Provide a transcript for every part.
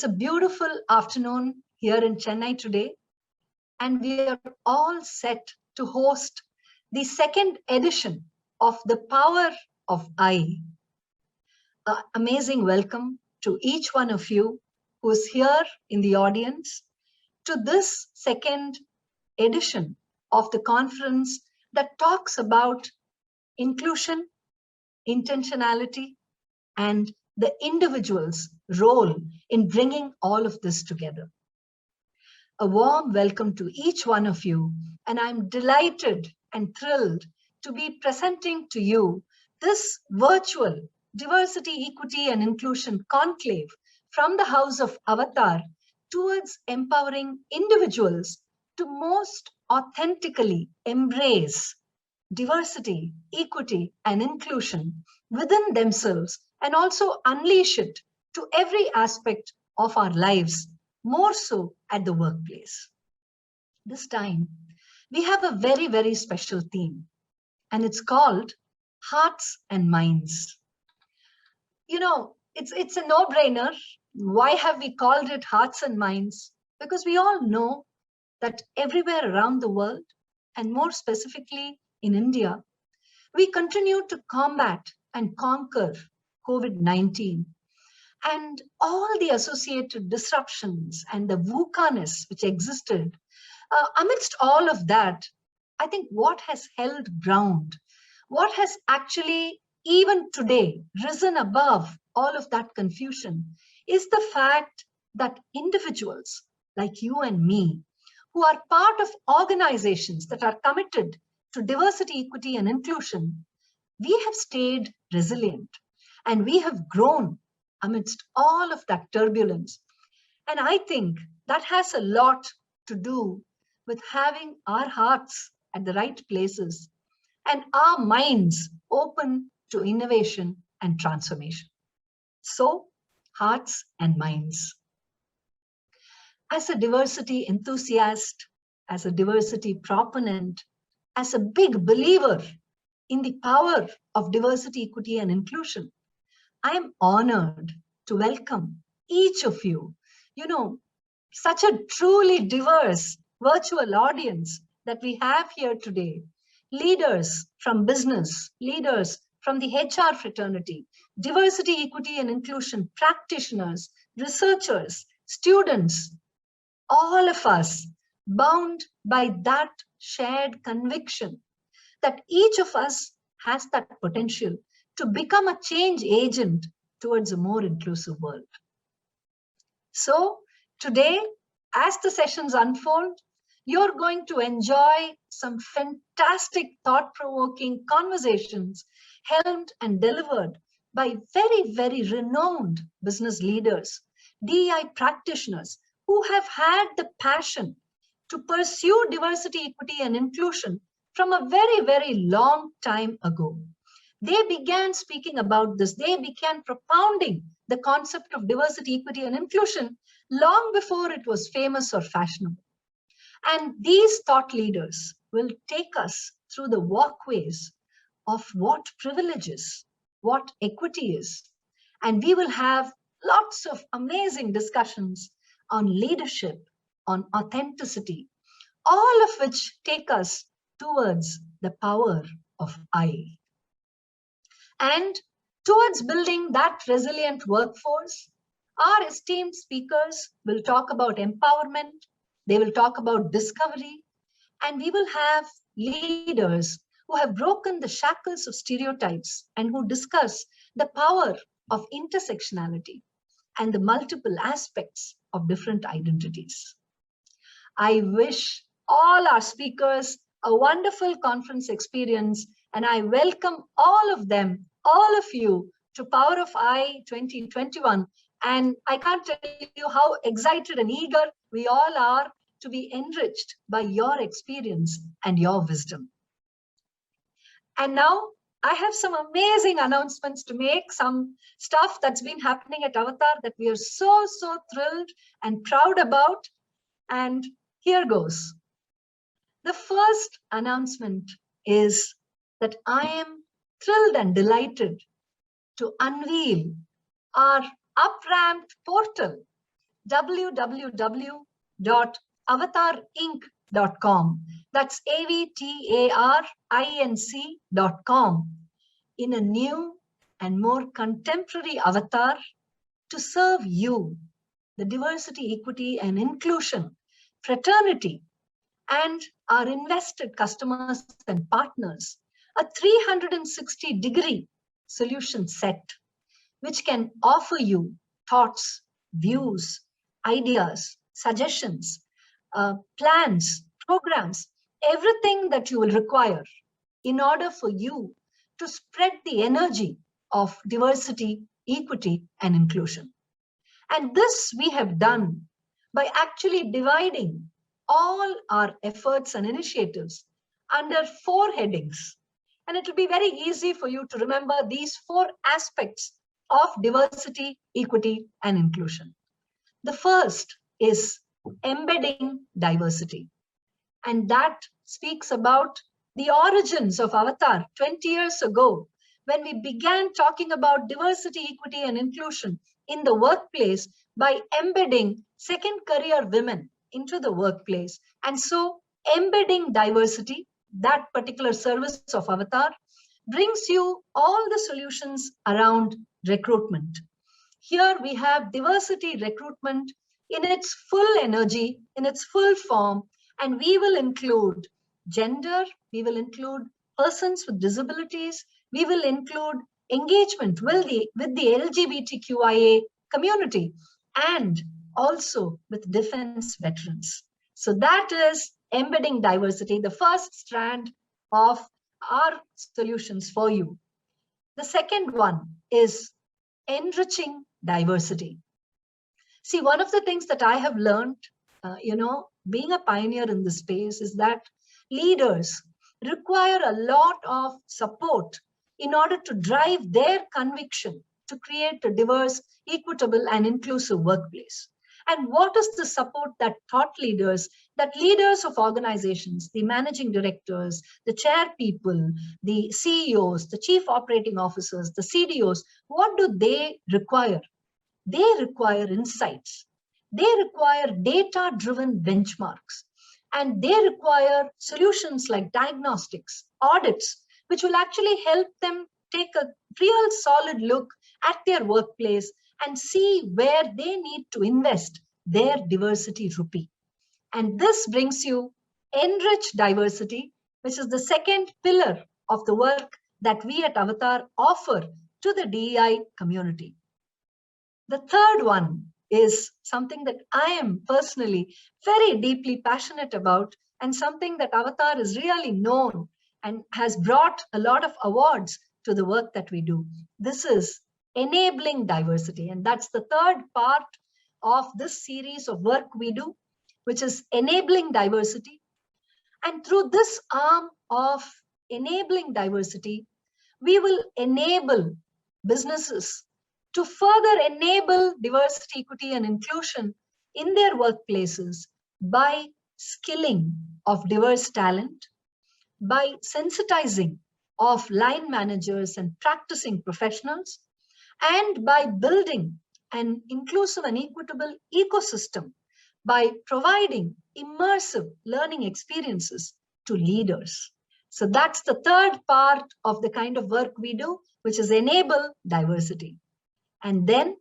It's a beautiful afternoon here in Chennai today, and we are all set to host the second edition of The Power of I. An amazing welcome to each one of you who's here in the audience to this second edition of the conference that talks about inclusion, intentionality, and the individual's role in bringing all of this together. A warm welcome to each one of you, and I'm delighted and thrilled to be presenting to you this virtual diversity, equity, and inclusion conclave from the House of Avatar towards empowering individuals to most authentically embrace diversity, equity, and inclusion within themselves, and also unleash it to every aspect of our lives, more so at the workplace. This time, we have a very, very special theme, and it's called Hearts and Minds. You know, it's a no-brainer. Why have we called it Hearts and Minds? Because we all know that everywhere around the world, and more specifically in India, we continue to combat and conquer COVID-19 and all the associated disruptions and the VUCA-ness which existed. Amidst all of that, I think what has held ground, what has actually even today risen above all of that confusion is the fact that individuals like you and me, who are part of organizations that are committed to diversity, equity, and inclusion, we have stayed resilient and we have grown amidst all of that turbulence. And I think that has a lot to do with having our hearts at the right places and our minds open to innovation and transformation. So, hearts and minds. As a diversity enthusiast, as a diversity proponent, as a big believer in the power of diversity, equity, and inclusion, I am honored to welcome each of you. You know, such a truly diverse virtual audience that we have here today. Leaders from business, leaders from the HR fraternity, diversity, equity, and inclusion practitioners, researchers, students, all of us bound by that shared conviction that each of us has that potential to become a change agent towards a more inclusive world. So today, as the sessions unfold, you're going to enjoy some fantastic thought-provoking conversations helmed and delivered by very, very renowned business leaders, DEI practitioners, who have had the passion to pursue diversity, equity, and inclusion from a very, very long time ago. They began speaking about this. They began propounding the concept of diversity, equity, and inclusion long before it was famous or fashionable. And these thought leaders will take us through the walkways of what privilege is, what equity is. And we will have lots of amazing discussions on leadership, on authenticity, all of which take us towards the power of I. And towards building that resilient workforce, our esteemed speakers will talk about empowerment, they will talk about discovery, and we will have leaders who have broken the shackles of stereotypes and who discuss the power of intersectionality and the multiple aspects of different identities. I wish all our speakers a wonderful conference experience, and I welcome all of them, all of you, to Power of I 2021. And I can't tell you how excited and eager we all are to be enriched by your experience and your wisdom. And now I have some amazing announcements to make, some stuff that's been happening at Avatar that we are so thrilled and proud about. And here goes. The first announcement is that I am thrilled and delighted to unveil our up-ramped portal www.avatarinc.com. That's AVTARINC.com, in a new and more contemporary avatar to serve you, the diversity, equity, and inclusion, fraternity, and our invested customers and partners, a 360-degree solution set, which can offer you thoughts, views, ideas, suggestions, plans, programs, everything that you will require in order for you to spread the energy of diversity, equity, and inclusion. And this we have done by actually dividing all our efforts and initiatives under 4 headings. And it will be very easy for you to remember these 4 aspects of diversity, equity, and inclusion. The first is embedding diversity. And that speaks about the origins of Avatar 20 years ago, when we began talking about diversity, equity, and inclusion in the workplace by embedding second career women into the workplace. And so embedding diversity, that particular service of Avatar, brings you all the solutions around recruitment. Here we have diversity recruitment in its full energy, in its full form, and we will include gender, we will include persons with disabilities, we will include engagement with the LGBTQIA community, and also with defense veterans. So that is embedding diversity, the first strand of our solutions for you. The second one is enriching diversity. See, one of the things that I have learned, being a pioneer in this space, is that leaders require a lot of support in order to drive their conviction to create a diverse, equitable, and inclusive workplace. And what is the support that leaders of organizations, the managing directors, the chair people, the CEOs, the chief operating officers, the CDOs, what do they require? They require insights. They require data-driven benchmarks. And they require solutions like diagnostics, audits, which will actually help them take a real solid look at their workplace and see where they need to invest their diversity rupee. And this brings you enrich diversity, which is the second pillar of the work that we at Avatar offer to the DEI community. The third one is something that I am personally very deeply passionate about, and something that Avatar is really known and has brought a lot of awards to the work that we do. This is enabling diversity. And that's the third part of this series of work we do, which is enabling diversity. And through this arm of enabling diversity, we will enable businesses to further enable diversity, equity, and inclusion in their workplaces by skilling of diverse talent, by sensitizing of line managers and practicing professionals, and by building an inclusive and equitable ecosystem by providing immersive learning experiences to leaders. So that's the third part of the kind of work we do, which is enable diversity. And then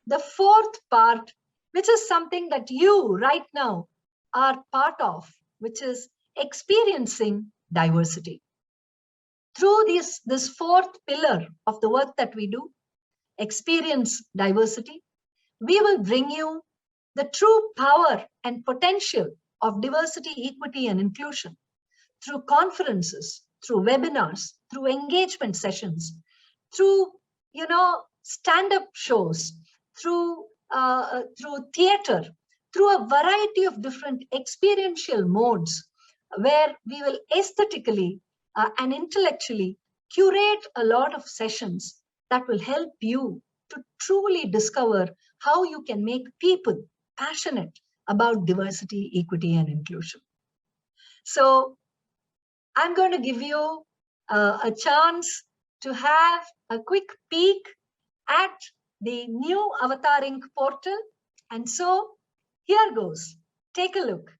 the fourth part, which is something that you right now are part of, which is experiencing diversity. Through this fourth pillar of the work that we do, experience diversity, we will bring you the true power and potential of diversity, equity, and inclusion through conferences, through webinars, through engagement sessions, through stand-up shows, through theater, through a variety of different experiential modes, where we will aesthetically and intellectually curate a lot of sessions that will help you to truly discover how you can make people passionate about diversity, equity, and inclusion. So I'm going to give you a chance to have a quick peek at the new Avatar Inc. portal. And so Here goes. Take a look.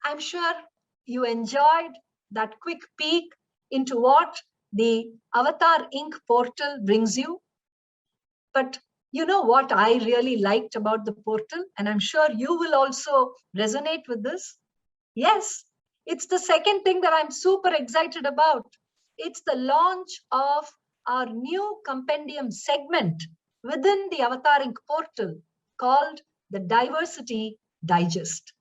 I'm sure you enjoyed that quick peek into what the Avatar Inc. portal brings you. But you know what I really liked about the portal? And I'm sure you will also resonate with this. Yes, it's the second thing that I'm super excited about. It's the launch of our new compendium segment within the Avatar Inc. portal called the Diversity Digest.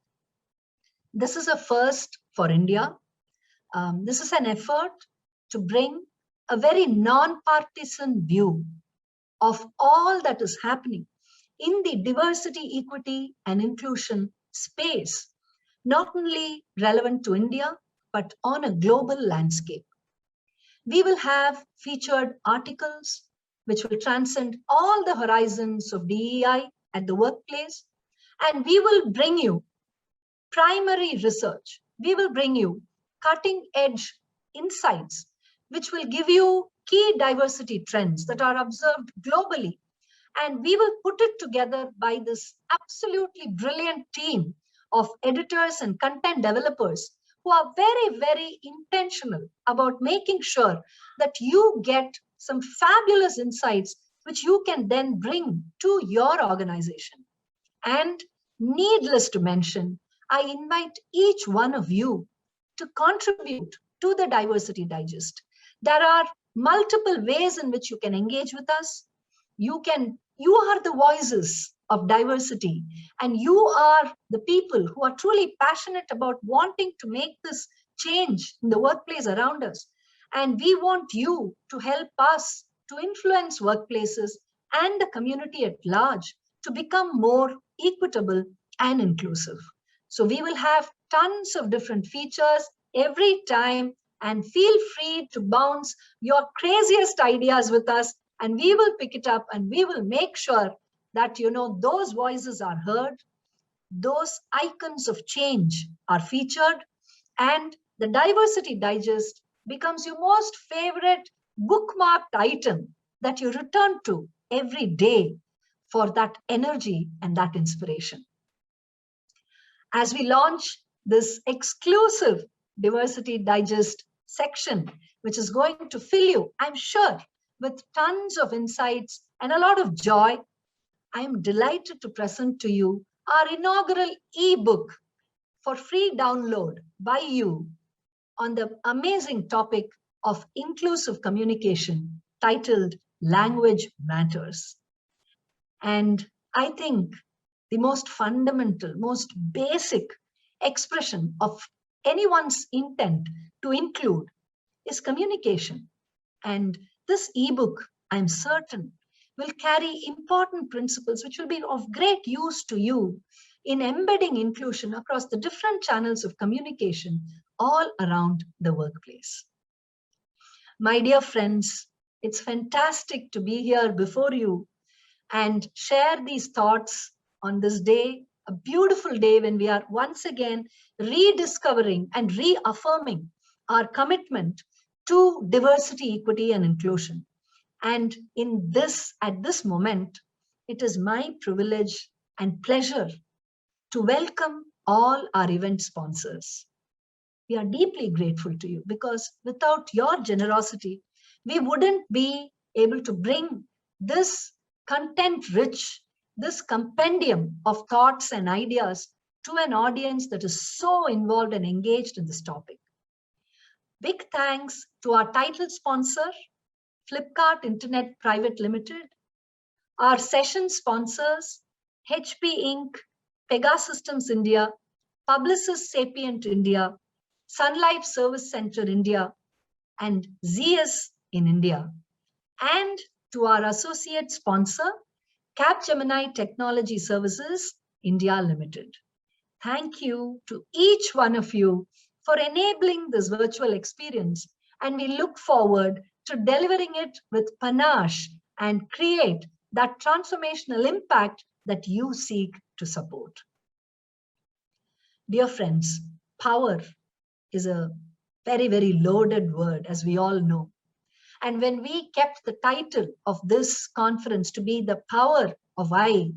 This is a first for India. This is an effort to bring a very non-partisan view of all that is happening in the diversity, equity, and inclusion space, not only relevant to India, but on a global landscape. We will have featured articles which will transcend all the horizons of DEI at the workplace, and we will bring you primary research. We will bring you cutting edge insights, which will give you key diversity trends that are observed globally. And we will put it together by this absolutely brilliant team of editors and content developers who are very, very intentional about making sure that you get some fabulous insights which you can then bring to your organization. And needless to mention, I invite each one of you to contribute to the Diversity Digest. There are multiple ways in which you can engage with us. You are the voices of diversity, and you are the people who are truly passionate about wanting to make this change in the workplace around us. And we want you to help us to influence workplaces and the community at large to become more equitable and inclusive. So we will have tons of different features every time, and feel free to bounce your craziest ideas with us, and we will pick it up and we will make sure that those voices are heard, those icons of change are featured, and the Diversity Digest becomes your most favorite bookmarked item that you return to every day for that energy and that inspiration. As we launch this exclusive Diversity Digest section, which is going to fill you, I'm sure, with tons of insights and a lot of joy, I am delighted to present to you our inaugural ebook for free download by you on the amazing topic of inclusive communication titled Language Matters. And I think the most fundamental, most basic expression of anyone's intent to include is communication. And this ebook, I'm certain, will carry important principles which will be of great use to you in embedding inclusion across the different channels of communication all around the workplace. My dear friends, it's fantastic to be here before you and share these thoughts on this day, a beautiful day when we are once again rediscovering and reaffirming our commitment to diversity, equity, and inclusion. And at this moment, it is my privilege and pleasure to welcome all our event sponsors. We are deeply grateful to you because without your generosity, we wouldn't be able to bring this content-rich, this compendium of thoughts and ideas to an audience that is so involved and engaged in this topic. Big thanks to our title sponsor, Flipkart Internet Private Limited, our session sponsors, HP Inc., Pegasystems India, Publicis Sapient India, Sun Life Service Center India, and ZS in India, and to our associate sponsor, Capgemini Technology Services India Limited. Thank you to each one of you for enabling this virtual experience, and we look forward to delivering it with panache and create that transformational impact that you seek to support. Dear friends, power is a very, very loaded word, as we all know. And when we kept the title of this conference to be the power of I,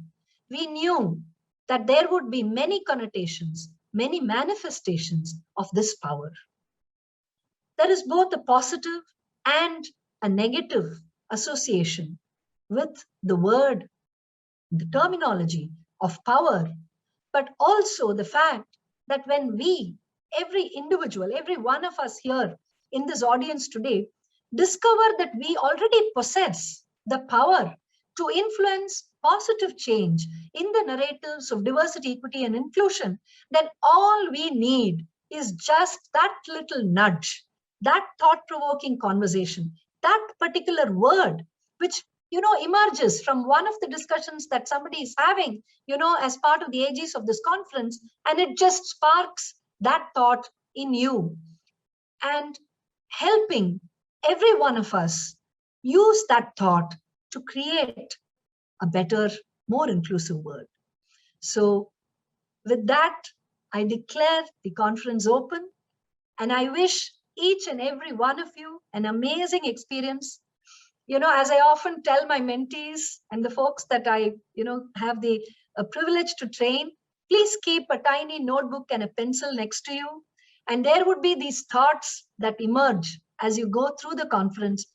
we knew that there would be many connotations, many manifestations of this power. There is both a positive and a negative association with the word, the terminology of power, but also the fact that when we, every individual, every one of us here in this audience today, discover that we already possess the power to influence positive change in the narratives of diversity, equity, and inclusion, then all we need is just that little nudge, that thought-provoking conversation, that particular word, which emerges from one of the discussions that somebody is having, as part of the aegis of this conference, and it just sparks that thought in you and helping every one of us use that thought to create a better, more inclusive world. So with that, I declare the conference open, and I wish each and every one of you an amazing experience. As I often tell my mentees and the folks that I, have the privilege to train, please keep a tiny notebook and a pencil next to you. And there would be these thoughts that emerge as you go through the conference.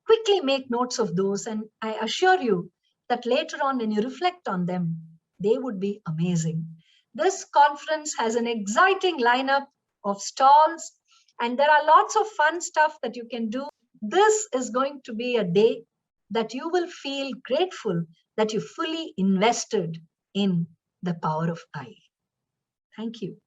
Quickly make notes of those. And I assure you that later on, when you reflect on them, they would be amazing. This conference has an exciting lineup of stalls, and there are lots of fun stuff that you can do. This is going to be a day that you will feel grateful that you fully invested in the power of I. Thank you.